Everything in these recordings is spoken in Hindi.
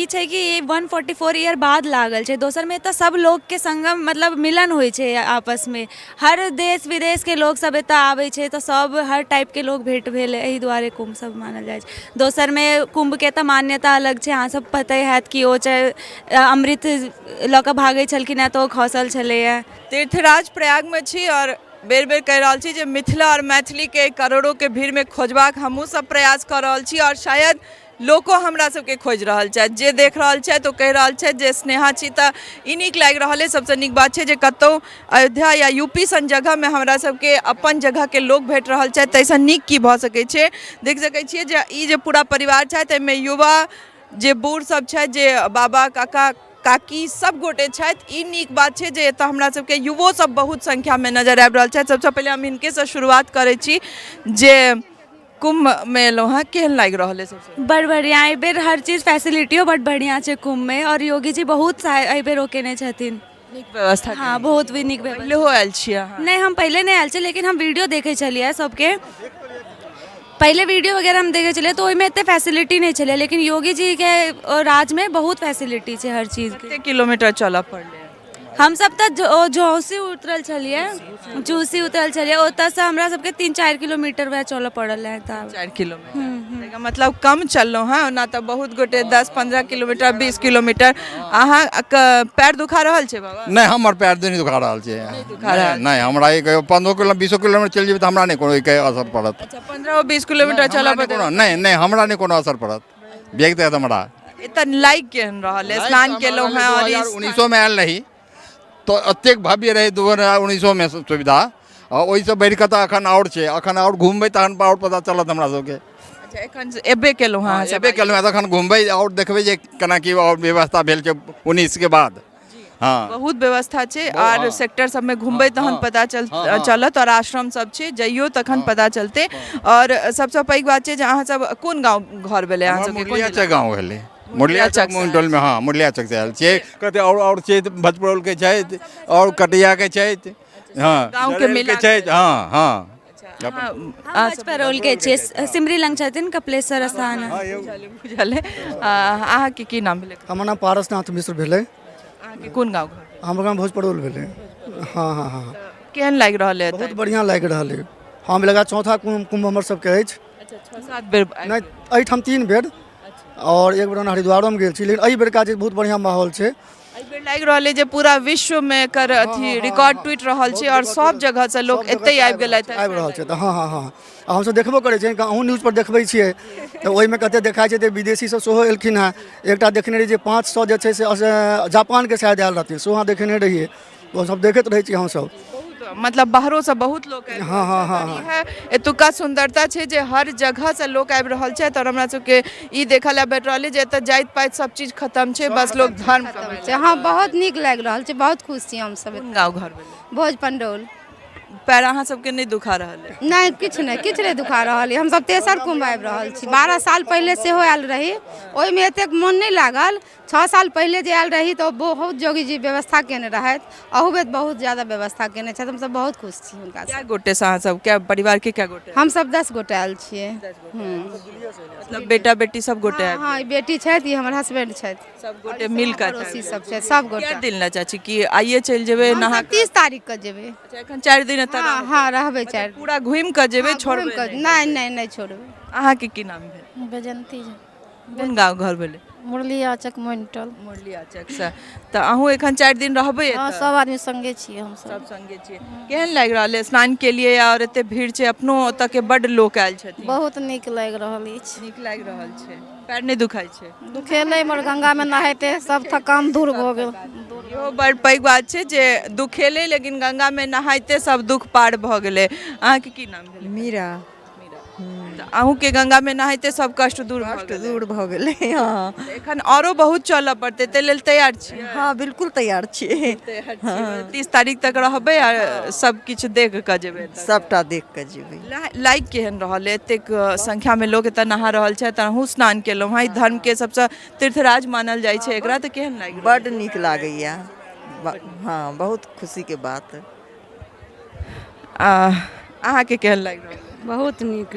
ई छै कि 144 ईयर बाद लागल छै। दोसर में एतऽ सब लोग के संगम मतलब मिलन होइ छै आपस में, हर देश विदेश के लोग सब एतऽ आबै छै तऽ सब हर टाइप के लोग भेंट भेल, एहि दुआरे कुम्भ सब मानल जाइ छै। दोसर में कुम्भ के तऽ मान्यता अलग छै, अहाँ सब पते हैत कि ओ अमृत लऽ कऽ भागै छलखिन हेँ तऽ ओ खसल छलैए। तीर्थराज प्रयाग में छी और बेर बेर कह रहल छी जे मिथिला और मैथिली के करोड़ों के भीड़ में खोजबाक हमहूँ सब प्रयास कर रहल छी और शायद लोको हमरा सबके खोज रहल छथि। जे देख रहल छथि ओ कहि रहल छथि जे स्नेहा छी तऽ ई नीक लागि रहल है। सबसे नीक बात छै जे कतौ अयोध्या या यूपी सन जगह में हमरा सबके अपन जगह के लोग भेट रहल छथि, तैसँ नीक की भऽ सकै छै। देख सकै छियै जे ई जे पूरा परिवार छथि एहिमे युवा जे बूढ़ सब छथि, जे बाबा काका काकी सब गोटे छथि, ई नीक बात छै जे एतऽ हमरा सबके युवो सब बहुत संख्या में नजर आबि रहल छथि। सबसँ पहिले हम हिनके से शुरुआत करै छी जे कुम्भ में एलहुँ हँ, केहन लागि रहल है? सबसे बड़ बढ़िया, एहि बेर हर चीज फैसिलिटियो बड़ बढ़िया छै कुम्भ में, और योगी जी बहुत एहि बेर ओ केने छथिन, नीक व्यवस्था। हाँ बहुत भी नीक व्यवस्था। पहिले आयल छियै अहाँ? नहीं हम पहले नहीं आयल छी, लेकिन हम वीडियो देखे छलिए सबके, पहले वीडियो वगैरह हम देखे चलिए तो ओहिमे एते फैसिलिटी नहीं चले, लेकिन योगी जी के राज में बहुत फैसिलिटी है हर चीज के। कते किलोमीटर चलऽ पड़लै? हम सब तो जोशी उतरल छलिए, जूसी उतरल छलिए, ओतऽ से हमरा सबके 3-4 किलोमीटर वह चलऽ पड़ल है। 4 किलोमीटर मतलब कम चललहुँ हैं, ओना तऽ बहुत गोटे 10-15 किलोमीटर 20 किलोमीटर। अहाँ पैर दुखा रहल छै बाबा? नहीं हमर पैर नहीं दुखा रहल छै, नहीं हमरा 15 किलोमीटर 20 किलोमीटर चल जेबै तऽ हमरा नहीं कोनो असर पड़त। अच्छा 15-20 किलोमीटर चलऽ पड़त? नहीं नहीं हमरा नहीं कोनो असर पड़त, व्यक्तिगत हमरा एतऽ लाइक केहन रहल है? स्नान केलहुँ हैं और 2019 में आयल रही तो एतेक भव्य रहे 2019 में सुविधा, और ओहिसँ बढ़ि कऽ तऽ अखन और छै, अखन और घूमबै तहन और पता चलत हमरा सबके। अच्छा एखन एबे केलहुँ हैं? एबे केलहुँ हैं, तखन घूमबै और देखबै जे केना की और व्यवस्था भेल छै 19 के बाद। हाँ बहुत व्यवस्था छै और सेक्टर सब में घूमबै तहन पता चलत, और आश्रम सब छै जइयो तखन पता चलते। और सबसँ पैघ बात छै जे अहाँ सब कोन गाँव घर भेलै अहाँ सबके? मुरलियाचक गाँव भेलै, मुरलियाचक मुंडल में, हाँ मुरलियाचक से आयल छियै। कते और छै भजपुरौल के छथि और कटिया के छथि, हाँ गाँव के मिला के छथि, हाँ हाँ भजपरौल के छियै, सिमरी लंग छथिन कपिलेश्वर स्थान। बुझल है। अहाँके की नाम भेलै? हमर नाम पारसनाथ मिश्र भेलै। अहाँके कोन गाँव घर? हमर गाँव भोजपरौल भेलै। हाँ हाँ हाँ केहन लागि रहल है? बहुत बढ़िया लागि रहल है। हम लगा चौथा कुम्भ हमर सबके अछि। अच्छा 6-7 बेर? नहीं एहिठाम 3 बेर और एक बेर हरिद्वारो में गेल छी, लेकिन एहि बेरका जे बहुत बढ़िया माहौल छै। एहि बेर लागि रहल है जे पूरा विश्व में एकर अथी रिकॉर्ड टूटि रहल छै और सब जगह से लोग एतै आबि गेलथि हैं। आबि रहल छै तऽ हाँ हाँ हाँ हमसब देखबो करै छियै, अहूँ न्यूज पर देखबै छियै तऽ ओहिमे कते देखाइ छै, विदेशी सब सेहो एलखिन हैं। एकटा देखने रही जे 500 जे छै से जापान के शायद आयल रहथिन, सेहो देखने रहिए, ओ सब देखैत रहै छी हमसब। मतलब बाहरों से बहुत लोग आबि हाँ हाँ हाँ हाँ है। एतुका सुंदरता छै जे हर जगह से लोग आबि रहल छै, और हमरा सबके ई देखल ला भेट रहल है जे एतऽ जाइत पाइत सब चीज खत्म छै, बस लोग धर्म छै। हाँ बहुत नीक लागि रहल छै, बहुत खुश छी हम सब। गाँव घर भेलै? भोज पंडौल। पैर अहाँ सबके नहीं दुखा रहल है? नहीं किछु नहीं दुखा रहल है। हम सब तेसर कुम्भ आबि रहल छी। 12 साल पहले सेहो आयल रही, ओहिमे एतेक मोन नहीं लागल। 6 साल पहले जे आयल रही तो बहुत जोगी जी व्यवस्था केने रहथि, अहू बेर बहुत ज्यादा व्यवस्था केने छथि। हम सब बहुत खुश छी हुनका से। क्या गोटे से अहाँ सब, क्या परिवार के क्या गोटे? हम सब 10 गोटे आयल छियै। मतलब बेटा बेटी सब गोटे आयल? हाँ बेटी छथि, ई हमर हस्बैंड छथि, सब गोटे मिलकर पड़ोसी सब छथि, सब गोटे। क्या दिन ला चाची कि आइए चल जेबै नहा? 30 तारीख के जेबै। अच्छा एखन 4 दिन एतऽ हाँ हाँ रहबै 4 दिन। पूरा घूम के जेबै, छोड़बै नहीं नहीं नहीं छोड़बै। अहाँ के की नाम भेल? बेजंती कोन गाँव घर भेलै? मुरलियाचक मंडल। मुरलियाचक से तऽ अहूँ एखन 4 दिन रहबै एतऽ? हाँ सब आदमी संगे छियै हम सब संगे छियै। केहन लागि रहल है स्नान के लिए और एते भीड़ छै, अपनो ओतऽ के बड लोग आयल छथिन? बहुत नीक लागि रहल अछि। नीक लागि रहल छै, पैर नहीं दुखाई छै? दुखेलै मगर गंगा में नहाइते सब थकान दूर भऽ गेल। इहो बड़ पैघ बात छै जे दुखेलै लेकिन गंगा में नहाइते सब दुख पार भऽ गेलै। अहाँके की नाम भेलै? मीरा। तऽ अहूँ के गंगा में नहाइते सब कष्ट दूर भऽ गेलै। हाँ एखन औरो बहुत चलऽ पड़तै, ताहि लेल तैयार छियै? हाँ बिल्कुल तैयार छियै। 30 तारीख तक रहबै और सब किछु देख कऽ जेबै? सबटा देख कऽ जेबै। लाइक केहन रहल है? एतेक संख्या में लोग एतऽ नहा रहल छथि, अहूँ स्नान केलहुँ हँ, ई धर्म के सबसँ तीर्थराज मानल जाइ छै, एकरा तऽ केहन लागि? बड्ड नीक लागैया, हाँ बहुत खुशी के बात। अहाँके केहन लागि रहल? बहुत नीक।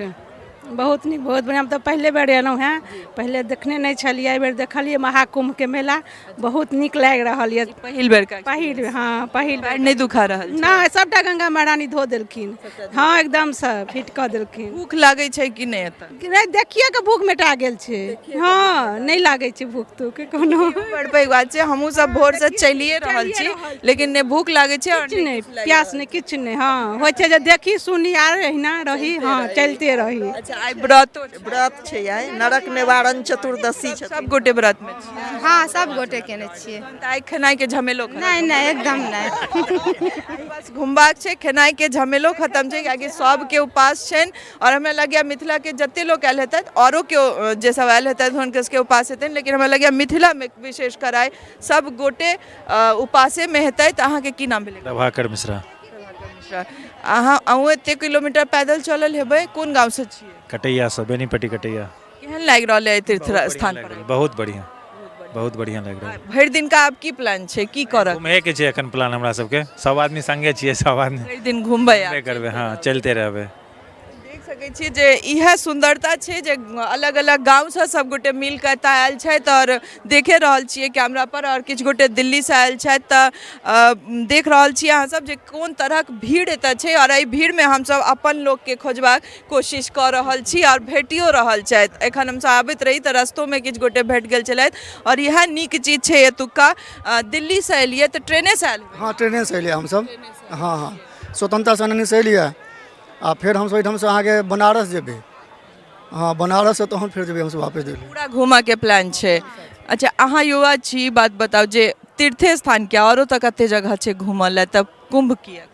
बहुत नीक बहुत बढ़िया। हम तो पहले बेर एलहुँ हैं, पहले देखने नहीं छलिए, एहि बेर देखलिए महाकुंभ के मेला, बहुत नीक लागि रहल यऽ। पहिल बेर का पहिल हाँ पहिल पैर नहीं दुखा रहल छै? नहीं, सबटा गंगा महारानी धो देलखिन। हाँ एकदम से फिट कऽ देलखिन। भूख लागे छै कि नहीं एतऽ? नहीं, देखिए के भूख मिटा गेल छै। हाँ नहीं लागे छै भूख तो के कोनो। बड़ पैघ बात छै, हमहूँ सब भोर से चलिए रहल छी, लेकिन ने भूख लागे छै और किछु नहीं, प्यास नहीं, किछु नहीं। हाँ होइ छै जे देखी सुनी आर एहिना रही, हाँ चलते रही। अच्छा आइ व्रतो छै? व्रत छै आइ, नरक निवारण चतुर्दशी छथिन। सब गोटे व्रत में छी? हाँ सब गोटे केने छियै। तऽ आइ खेनाइ के झमेलो खतम? नहीं नहीं एकदम नहीं। बस घुमबाक छै, खेनाइ के झमेलो खत्म छै, कियाकि सबके उपास छनि और हमरा लगैया मिथिला के जते लोग आयल हेतैथ, औरो केओ जे सब आयल हेतैथ हुनकर सबके उपास हेतनि, लेकिन हमरा लगैया मिथिला में विशेष कराय सब गोटे उपासे में हेतैथ। अहाँके की नाम भेलै? प्रभाकर मिश्रा। अहाँ अहूँ एते किलोमीटर पैदल चलल हेबै, कोन गाँव से छियै? कटैया से, बेनीपट्टी कटैया। केहन लागि रहल है तीर्थ स्थान पर? बहुत बढ़िया, बहुत बढ़िया लग रहा है। भरि दिन का आप की प्लान छै, की करब? घूमे के छै एखन प्लान हमरा सबके, सब आदमी संगे छियै, सब आदमी भरि दिन घूमबै घूमबे करबै। हाँ चलते रहबै। देख सकै छियै जे इएह सुंदरता छै जे अलग अलग गाँव से सब गोटे मिल कऽ एतऽ आयल छथि और देखे रहल छियै कैमरा पर, और किछु गोटे दिल्ली से आयल छथि तऽ देख रहल छियै अहाँ सब जे कोन तरहक भीड़ एतऽ छै, और एहि भीड़ में हमसब अपन लोक के खोजबाक कोशिश कऽ रहल छी और भेटियो रहल छथि। एखन हमसब आबैत रही तऽ रस्तो में किछु गोटे भेट गेल छलथि, और इएह नीक चीज छै एतुक्का। दिल्ली से एलियै तऽ ट्रेने से आयल? हाँ ट्रेने से एलिए हमसब। हाँ हाँ स्वतंत्रता सेनानी से एलिए आ फिर हम ओहिठाम से आगे बनारस जेबै। हाँ बनारस से तहन फिर जेबै हमसब वापस दिल्ली। पूरा घूमऽ के प्लान छै? अच्छा अहाँ युवा छी, बात बताउ जे तीर्थ स्थान के औरो तऽ कते जगह छै घूमऽ लए, तऽ कुंभ किया?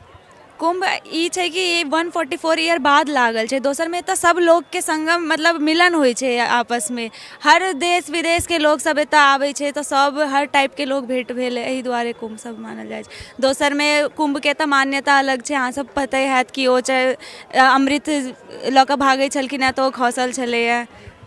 कुंभ ई छै कि 144 ईयर बाद लागल छै। दोसर में एतऽ सब लोग के संगम मतलब मिलन होइ छै आपस में, हर देश विदेश के लोग सब एतऽ आबै छै तऽ सब हर टाइप के लोग भेंट भेल, एहि दुआरे कुंभ सब मानल जाइ छै। दोसर में कुंभ के तऽ मान्यता अलग छै, अहाँ सब पते हैत कि ओ अमृत लऽ कऽ भागै छलखिन हेँ तऽ ओ खसल छलैए।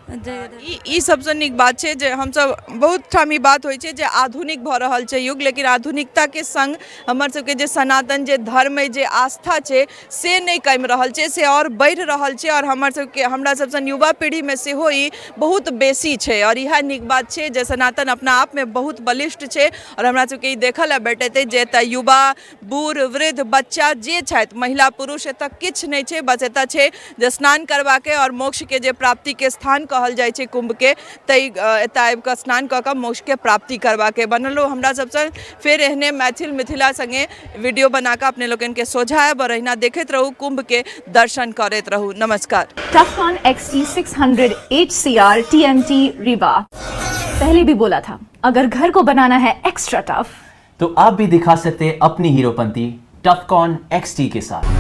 ई सबसे नीक बात छै जे हमसब बहुत ठाम ई बात होइ छै जे आधुनिक भऽ रहल छै युग, लेकिन आधुनिकता के संग हमर सबके जे सनातन जे धर्म जे आस्था छै से नहीं कमि रहल छै, से और बढ़ि रहल छै, और हमरा सबसँ युवा पीढ़ी में सेहो ई बहुत बेसी छै। और इएह नीक बात छै जे सनातन अपना आप में बहुत बलिष्ठ छै, और हमरा सबके ई देखऽ लए भेटतै जे एतऽ युवा बूढ़ वृद्ध बच्चा जे छथि, महिला पुरुष एतऽ किछु नहीं छै, बस एतऽ छै जे स्नान करबाके और मोक्ष के जे प्राप्ति के स्थान कहल जाइ छै कुंभ के, तै एतऽ आबि कऽ स्नान कऽ कऽ मोक्ष के प्राप्ति करबाके बनलो। हमरा सबसँ फेर एहने मैथिल मिथिला संगे वीडियो बना कऽ अपने लोगन के सोझायब, और अहिना देखैत रहू, कुंभ के दर्शन करैत रहू। नमस्कार। टफकॉन XT 600 HCR TMT रिवा। पहले भी बोला था, अगर घर को बनाना है एक्स्ट्रा टफ, तो आप भी दिखा सकते हैं अपनी हीरोपंती टफकॉन XT के साथ।